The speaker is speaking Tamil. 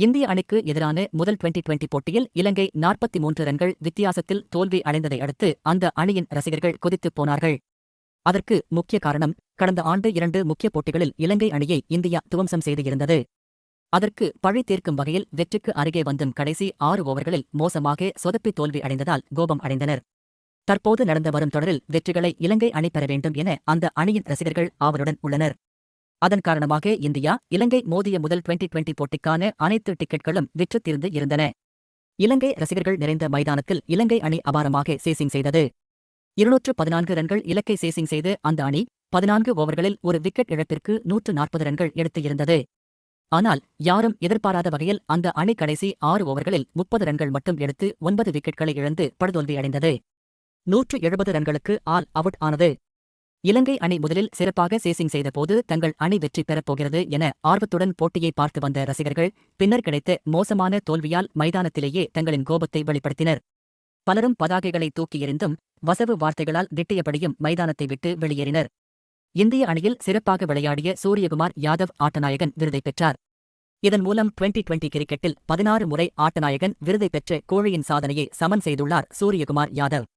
இந்திய அணிக்கு எதிரான முதல் டுவெண்டி போட்டியில் இலங்கை 43 ரன்கள் வித்தியாசத்தில் தோல்வி அடைந்ததை அடுத்து அந்த அணியின் ரசிகர்கள் கொதித்துப் போனார்கள். அதற்கு முக்கிய காரணம், கடந்த ஆண்டு 2 முக்கிய போட்டிகளில் இலங்கை அணியை இந்தியா துவம்சம் செய்து இருந்தது. அதற்கு பழி தீர்க்கும் வகையில் வெற்றிக்கு அருகே வந்தும் கடைசி 6 ஓவர்களில் மோசமாக சொதப்பி தோல்வி அடைந்ததால் கோபம் அடைந்தனர். தற்போது நடந்து வரும் தொடரில் வெற்றிகளை இலங்கை அணி பெற வேண்டும் என அந்த அணியின் ரசிகர்கள் ஆவலுடன் உள்ளனர். அதன் காரணமாக இந்தியா இலங்கை மோதிய முதல் டுவெண்டி போட்டிக்கான அனைத்து டிக்கெட்களும் விற்றுத் தீர்ந்து இருந்தன. இலங்கை ரசிகர்கள் நிறைந்த மைதானத்தில் இலங்கை அணி அபாரமாக சேசிங் செய்தது. 214 ரன்கள் இலக்கை சேசிங் செய்து அந்த அணி 14 ஓவர்களில் ஒரு விக்கெட் இழப்பிற்கு 140 ரன்கள் எடுத்து இருந்தது. ஆனால் யாரும் எதிர்பாராத வகையில் அந்த அணி கடைசி 6 ஓவர்களில் 30 ரன்கள் மட்டும் எடுத்து 9 விக்கெட்களை இழந்து படுதோல்வியடைந்தது. 170 ரன்களுக்கு ஆல் அவுட் ஆனது. இலங்கை அணி முதலில் சிறப்பாக சேசிங் செய்தபோது தங்கள் அணி வெற்றி பெறப்போகிறது என ஆர்வத்துடன் போட்டியை பார்த்து வந்த ரசிகர்கள் பின்னர் கிடைத்த மோசமான தோல்வியால் மைதானத்திலேயே தங்களின் கோபத்தை வெளிப்படுத்தினர். பலரும் பதாகைகளை தூக்கி எறிந்தும் வசவு வார்த்தைகளால் திட்டியபடியும் மைதானத்தை விட்டு வெளியேறினர். இந்திய அணியில் சிறப்பாக விளையாடிய சூரியகுமார் யாதவ் ஆட்டநாயகன் விருதை பெற்றார். இதன் மூலம் டுவெண்டி கிரிக்கெட்டில் 16 முறை ஆட்டநாயகன் விருதை பெற்ற கோழியின் சாதனையை சமன் செய்துள்ளார் சூரியகுமார் யாதவ்.